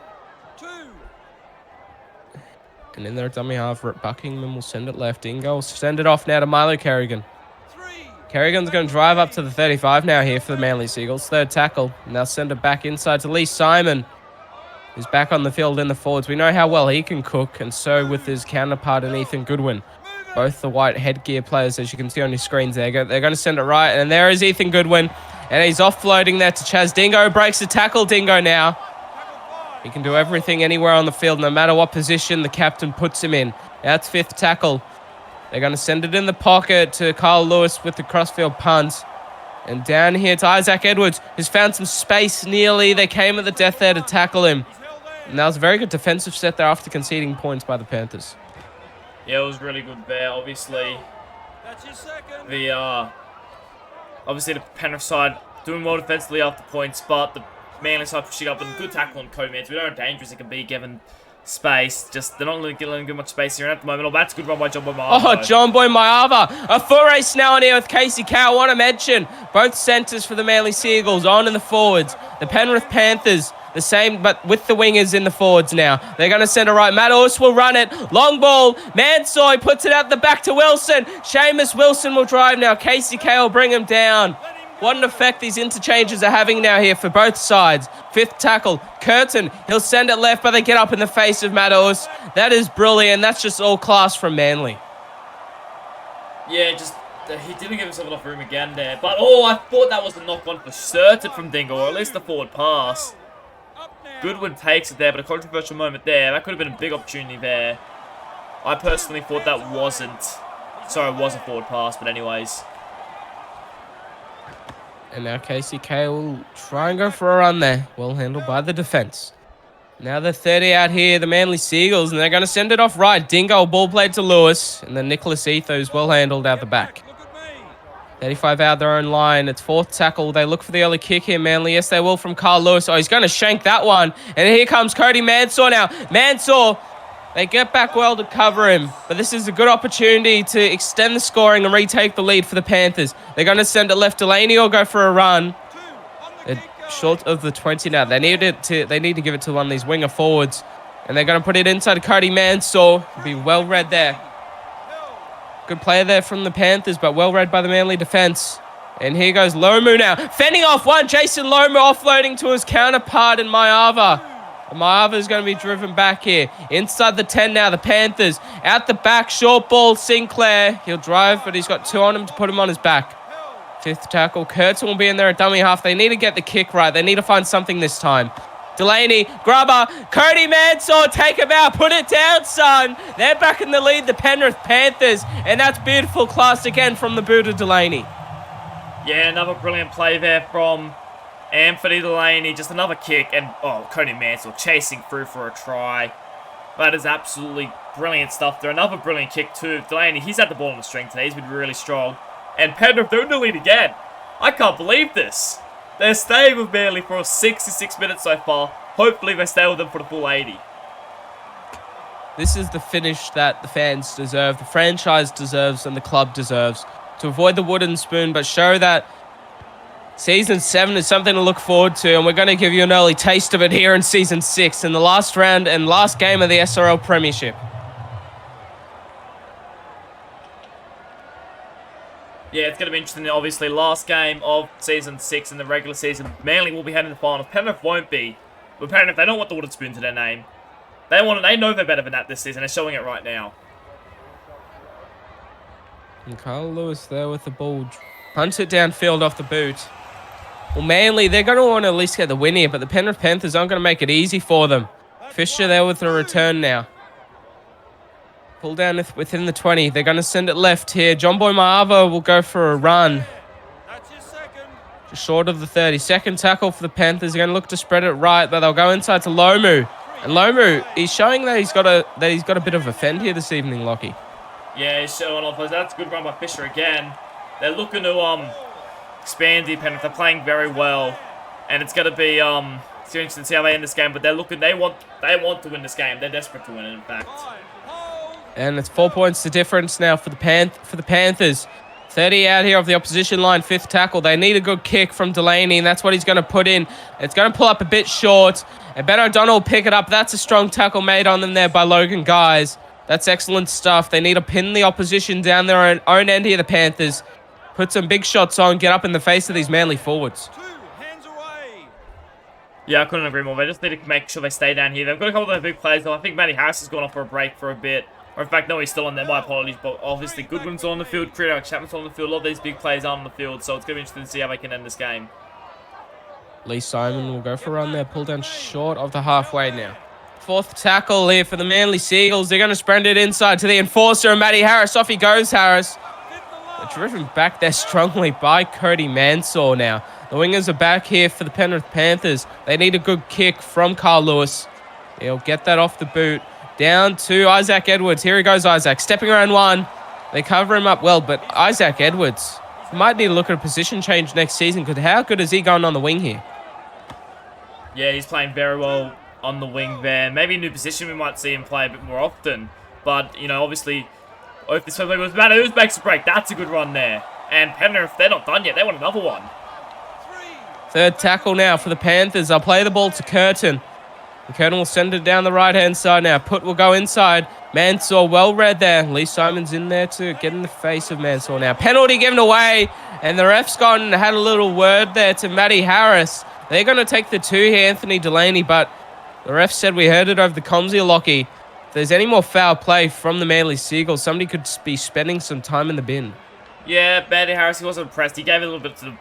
And in there, dummy half, Buckingham will send it left. Dingo will send it off now to Milo Carrigan. Carrigan's going to drive up to the 35 now here for the Manly Seagulls. Third tackle. And they'll send it back inside to Lee Simon, who's back on the field in the forwards. We know how well he can cook, and so with his counterpart in Ethan Goodwin. Both the white headgear players, as you can see on your screens there. They're going to send it right, and there is Ethan Goodwin. And he's offloading there to Chaz. Dingo breaks the tackle. Dingo now. He can do everything anywhere on the field, no matter what position the captain puts him in. That's fifth tackle. They're going to send it in the pocket to Carl Lewis with the crossfield punt. And down here to Isaac Edwards, who's found some space nearly. They came at the death there to tackle him. And that was a very good defensive set there after conceding points by the Panthers. Yeah, it was really good there. Obviously, the Penrith side doing well defensively after points, but the Manly side pushing up and good tackle on Cody Mans. We know how dangerous it can be given space. Just they're not letting good much space here at the moment. Oh, that's a good run by John Boy Maava. Oh, John Boy Maava. A full race now on here with Casey Cow. I want to mention both centres for the Manly Seagulls on in the forwards. The Penrith Panthers, the same, but with the wingers in the forwards now. They're going to send it right. Matt Urs will run it. Long ball. Mansoy puts it out the back to Wilson. Seamus Wilson will drive now. Casey Cow will bring him down. What an effect these interchanges are having now here for both sides. Fifth tackle, Curtin. He'll send it left, but they get up in the face of Matt Urs. That is brilliant. That's just all class from Manly. Yeah, just he didn't give himself enough room again there. But, oh, I thought that was the knock-on for certain from Dingle, or at least the forward pass. Goodwin takes it there, but a controversial moment there. That could have been a big opportunity there. I personally thought that wasn't. Sorry, it was a forward pass, but anyways. And now Casey K will try and go for a run there. Well handled by the defence. Now the 30 out here, the Manly Seagulls, and they're going to send it off right. Dingo, ball played to Lewis, and then Nicholas Ethos well handled out the back. 35 out their own line. It's fourth tackle. They look for the early kick here, Manly. Yes, they will from Carl Lewis. Oh, he's going to shank that one. And here comes Cody Mansour now. Mansour, they get back well to cover him. But this is a good opportunity to extend the scoring and retake the lead for the Panthers. They're going to send it left. Delaney will go for a run. They're short of the 20 now. They need to give it to one of these winger forwards. And they're going to put it inside Cody Mansour. Be well read there. Good play there from the Panthers, but well read by the Manly defence. And here goes Lomu now. Fending off one. Jason Lomu offloading to his counterpart in Maava. Maava is going to be driven back here. Inside the 10 now, the Panthers. Out the back, short ball, Sinclair. He'll drive, but he's got two on him to put him on his back. Fifth tackle. Curtin will be in there at dummy half. They need to get the kick right. They need to find something this time. Delaney, grubber, Cody Mansour, take him out, put it down, son. They're back in the lead, the Penrith Panthers, and that's beautiful class again from the boot of Delaney. Yeah, another brilliant play there from Anthony Delaney, just another kick, and oh, Cody Mansour chasing through for a try. That is absolutely brilliant stuff there. Another brilliant kick too. Delaney, he's had the ball on the string today, he's been really strong. And Penrith, they're in the lead again. I can't believe this. They're staying with Manly for 66 minutes so far. Hopefully they stay with them for the full 80. This is the finish that the fans deserve, the franchise deserves, and the club deserves. To avoid the wooden spoon, but show that Season 7 is something to look forward to, and we're going to give you an early taste of it here in Season 6 in the last round and last game of the SRL Premiership. Yeah, it's going to be interesting. Obviously, last game of Season 6 in the regular season. Manly will be heading to the finals. Penrith won't be. But Penrith, they don't want the wooden spoon to their name. They know they're better than that this season. They're showing it right now. And Carl Lewis there with the ball. Punts it downfield off the boot. Well, Manly, they're going to want to at least get the win here, but the Penrith Panthers aren't going to make it easy for them. Fisher there with the return now. Pull down within the 20. They're going to send it left here. John Boy Maava will go for a run. Just short of the 30. Second tackle for the Panthers. They're going to look to spread it right, but they'll go inside to Lomu. And Lomu, he's showing that he's got a bit of a fend here this evening, Lockie. Yeah, he's showing off. That's a good run by Fisher again. They're looking to expand the Penrith. They're playing very well, and it's going to be it's interesting to see how they end this game. But they're looking. They want to win this game. They're desperate to win it, in fact. And it's 4 points the difference now for the Panthers. 30 out here of the opposition line, fifth tackle. They need a good kick from Delaney, and that's what he's going to put in. It's going to pull up a bit short, and Ben O'Donnell will pick it up. That's a strong tackle made on them there by Logan Guys. That's excellent stuff. They need to pin the opposition down their own end here, the Panthers. Put some big shots on, get up in the face of these Manly forwards. Yeah, I couldn't agree more. They just need to make sure they stay down here. They've got a couple of their big players, though. I think Matty Harris has gone off for a break for a bit. Or in fact, no, he's still on there. My apologies. But obviously, Goodwin's on the field. Creator Chapman's on the field. A lot of these big players are on the field. So it's going to be interesting to see how they can end this game. Lee Simon will go for a run there. Pull down short of the halfway now. Fourth tackle here for the Manly Seagulls. They're going to sprint it inside to the enforcer, Matty Harris. Off he goes, Harris. They're driven back there strongly by Cody Mansour now. The wingers are back here for the Penrith Panthers. They need a good kick from Carl Lewis. He'll get that off the boot. Down to Isaac Edwards. Here he goes, Isaac. Stepping around one. They cover him up well, but Isaac Edwards might need to look at a position change next season, because how good is he going on the wing here? Yeah, he's playing very well on the wing there. Maybe a new position we might see him play a bit more often. But, you know, obviously, if this was Matt Hughes makes a break, that's a good run there. And Penrith, they're not done yet. They want another one. Third tackle now for the Panthers. They'll play the ball to Curtin. And Curtin will send it down the right-hand side now. Put will go inside. Mansour well read there. Lee Simon's in there to get in the face of Mansour now. Penalty given away. And the ref's gone and had a little word there to Matty Harris. They're going to take the 2 here, Anthony Delaney. But the ref said we heard it over the comms here, Lockie. If there's any more foul play from the Manly Seagulls, somebody could be spending some time in the bin. Yeah, Matty Harris, he wasn't impressed. He gave it a little bit to the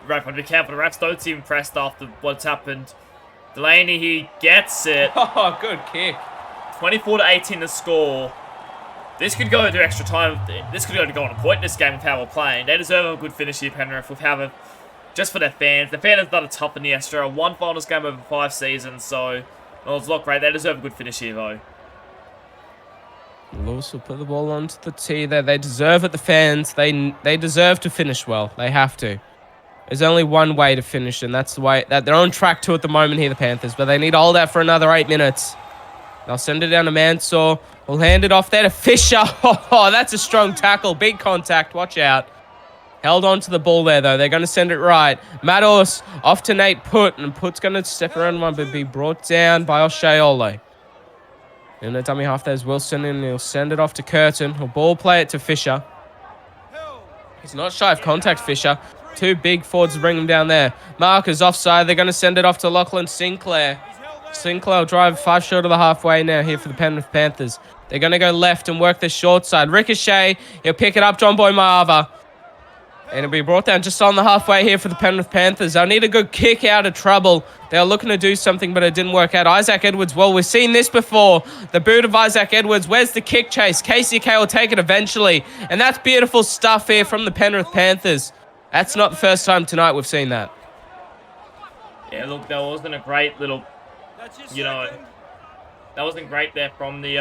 ref. Be careful, the refs don't seem impressed after what's happened. Delaney, he gets it. Oh, good kick. 24-18 the score. This could go into extra time. This could go on a point in this game with how we're playing. They deserve a good finish here, Penrith, with how just for their fans. The fans have done a tough in the SRL. 1 finals game over 5 seasons, so well, it's not great. They deserve a good finish here, though. Lewis will put the ball onto the tee there. They deserve it, the fans. They deserve to finish well. They have to. There's only one way to finish, and that's the way that they're on track to at the moment here, the Panthers. But they need to hold out for another 8 minutes. They'll send it down to Mansour. We'll hand it off there to Fisher. Oh, that's a strong tackle. Big contact. Watch out. Held on to the ball there, though. They're going to send it right. Matos off to Nate Put, and Put's going to step around one, but be brought down by O'Shea. In the dummy half, there's Wilson, and he'll send it off to Curtin. He'll ball play it to Fisher. He's not shy of contact, Fisher. 2 big forwards to bring him down there. Markers offside. They're going to send it off to Lachlan Sinclair. Sinclair will drive 5 short of the halfway now here for the Penrith Panthers. They're going to go left and work the short side. Ricochet. He'll pick it up, John Boy Marva. And it'll be brought down just on the halfway here for the Penrith Panthers. They'll need a good kick out of trouble. They were looking to do something, but it didn't work out. Isaac Edwards, well, we've seen this before. The boot of Isaac Edwards. Where's the kick chase? KCK will take it eventually. And that's beautiful stuff here from the Penrith Panthers. That's not the first time tonight we've seen that. Yeah, look, that wasn't a great little, you know, that wasn't great there from the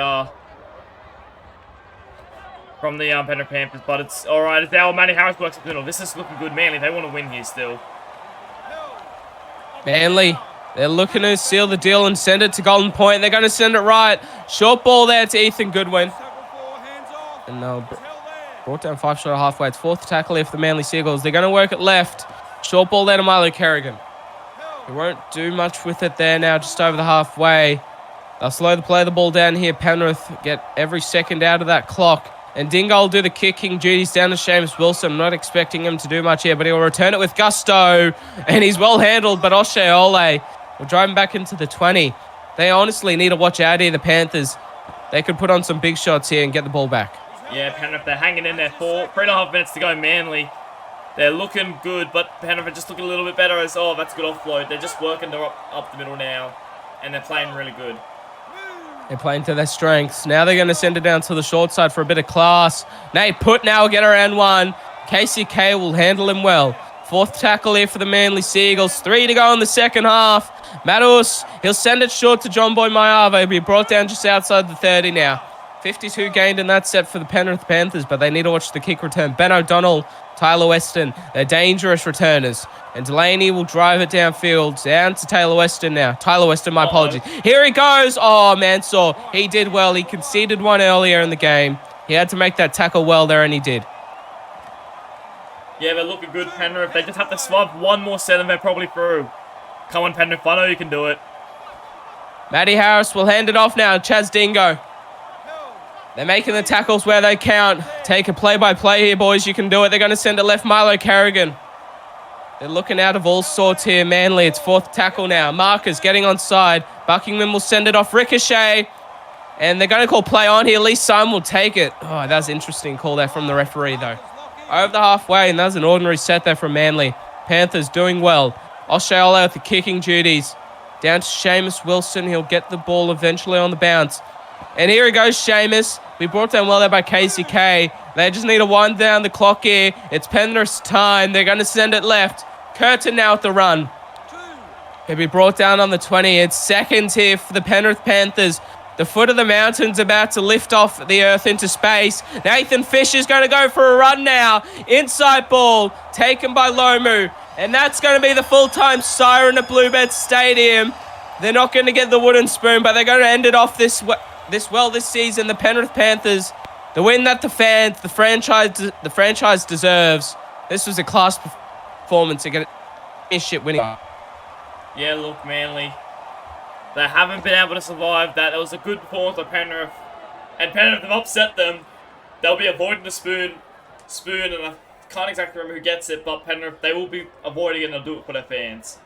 Penrith Panthers, but it's all right. It's our Matty Harris works in the middle. This is looking good. Manly, they want to win here still. Manly, they're looking to seal the deal and send it to Golden Point. They're going to send it right. Short ball there to Ethan Goodwin. And they'll brought down 5 short halfway. It's 4th tackle here for the Manly Seagulls. They're going to work it left. Short ball there to Milo Kerrigan. They won't do much with it there now, just over the halfway. They'll slow the play of the ball down here. Penrith get every second out of that clock. And Dingo will do the kicking duties down to Seamus Wilson. I'm not expecting him to do much here, but he'll return it with gusto. And he's well handled, but O'Shea will drive him back into the 20. They honestly need to watch out here, the Panthers. They could put on some big shots here and get the ball back. Yeah, Penrith, they're hanging in there. 3.5 minutes to go, Manly. They're looking good, but Penrith are just looking a little bit better. That's a good offload. They're just working up the middle now, and they're playing really good. They're playing to their strengths. Now they're going to send it down to the short side for a bit of class. Nate Put now will get around one. KCK will handle him well. 4th tackle here for the Manly Seagulls. 3 to go in the second half. Matos, he'll send it short to John Boy Mayava. He'll be brought down just outside the 30 now. 52 gained in that set for the Penrith Panthers, but they need to watch the kick return. Ben O'Donnell, Tyler Weston, they're dangerous returners. And Delaney will drive it downfield, down to Taylor Weston now. Tyler Weston, my apologies. Here he goes. Oh, Mansour, he did well. He conceded one earlier in the game. He had to make that tackle well there, and he did. Yeah, they're looking good, Penrith. They just have to swap one more set and they're probably through. Come on, Penrith, I know you can do it. Matty Harris will hand it off now. Chaz Dingo. They're making the tackles where they count. Take a play-by-play here, boys. You can do it. They're going to send it left. Milo Carrigan. They're looking out of all sorts here. Manly, it's 4th tackle now. Marcus getting onside. Buckingham will send it off. Ricochet. And they're going to call play on here. Lee Simon will take it. Oh, that was an interesting call there from the referee, though. Over the halfway, and that was an ordinary set there from Manly. Panthers doing well. O'Shea with the kicking duties. Down to Seamus Wilson. He'll get the ball eventually on the bounce. And here he goes, Seamus. We brought down well there by KCK. They just need to wind down the clock here. It's Penrith's time. They're going to send it left. Curtin now at the run. He'll be brought down on the 20. It's seconds here for the Penrith Panthers. The foot of the mountain's about to lift off the earth into space. Nathan Fisher's going to go for a run now. Inside ball taken by Lomu. And that's going to be the full-time siren at Bluebird Stadium. They're not going to get the wooden spoon, but they're going to end it off this season. The Penrith Panthers, the win that the fans, the franchise deserves. This was a class performance against Premiership winning. Yeah, look, Manly, they haven't been able to survive that. It was a good performance by Penrith, and Penrith have upset them. They'll be avoiding the spoon, and I can't exactly remember who gets it, but Penrith, they will be avoiding it, and they'll do it for their fans.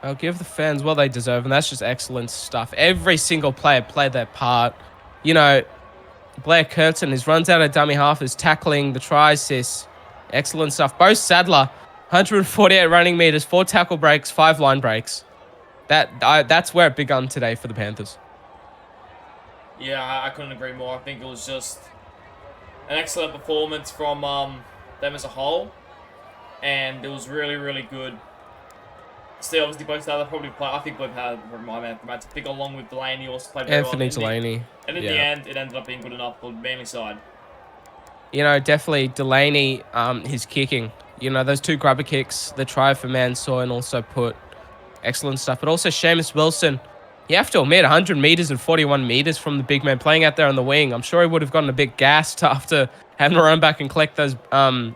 I'll give the fans what they deserve, and that's just excellent stuff. Every single player played their part. You know, Blair Curtin, his runs out of dummy half, his tackling, the try assists, excellent stuff. Bo Sadler, 148 running meters, 4 tackle breaks, 5 line breaks. That's where it begun today for the Panthers. Yeah, I couldn't agree more. I think it was just an excellent performance from them as a whole, and it was really, really good. Still, obviously, both sides probably play. I think both had my man to pick along with Delaney. Also played very Anthony well. Delaney. And in the end, it ended up being good enough for the Manly side. You know, definitely Delaney, his kicking. You know, those 2 grubber kicks, the try for Mansoy also put excellent stuff. But also Seamus Wilson, you have to admit, 100 meters and 41 meters from the big man playing out there on the wing. I'm sure he would have gotten a bit gassed after having to run back and collect those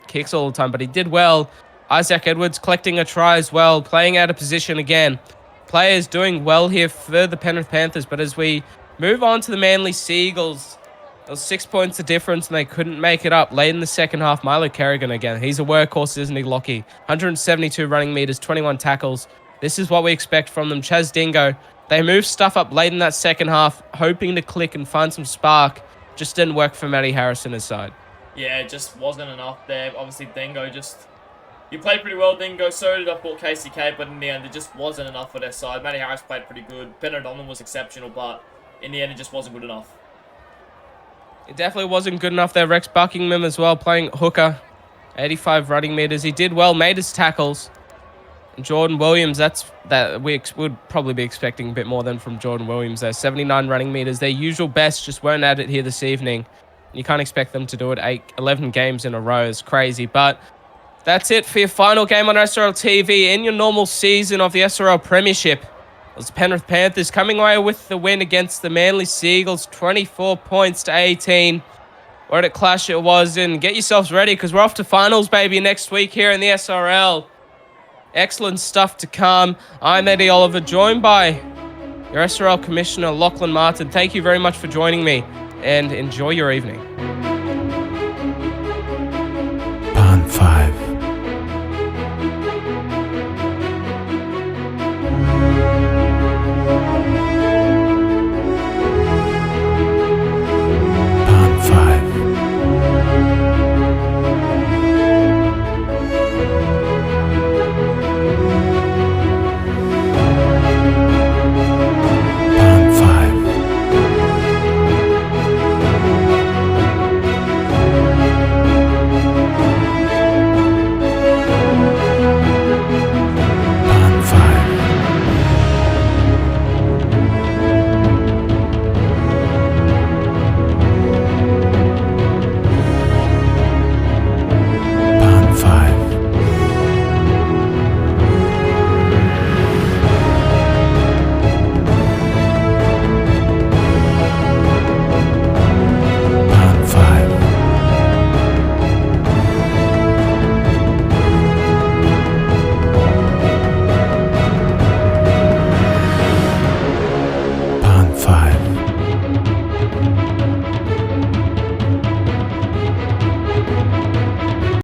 kicks all the time, but he did well. Isaac Edwards collecting a try as well, playing out of position again. Players doing well here for the Penrith Panthers, but as we move on to the Manly Seagulls, there was 6 points of difference and they couldn't make it up. Late in the second half, Milo Kerrigan again. He's a workhorse, isn't he, Lockie? 172 running meters, 21 tackles. This is what we expect from them. Chaz Dingo, they moved stuff up late in that second half, hoping to click and find some spark. Just didn't work for Matty Harris and his side. Yeah, it just wasn't enough there. Obviously, Dingo just... You played pretty well, Dingo. So did I thought KCK, but in the end, it just wasn't enough for their side. Matty Harris played pretty good. Ben O'Donnell was exceptional, but in the end, it just wasn't good enough. It definitely wasn't good enough there. Rex Buckingham as well, playing hooker. 85 running meters. He did well, made his tackles. And Jordan Williams, we would probably be expecting a bit more than from Jordan Williams there. 79 running meters. Their usual best just weren't at it here this evening. You can't expect them to do it 11 games in a row. It's crazy, but... That's it for your final game on SRL TV in your normal season of the SRL Premiership. It was the Penrith Panthers coming away with the win against the Manly Seagulls, 24 points to 18. What a clash it was, and get yourselves ready because we're off to finals, baby, next week here in the SRL. Excellent stuff to come. I'm Eddie Oliver, joined by your SRL Commissioner, Lachlan Martin. Thank you very much for joining me, and enjoy your evening.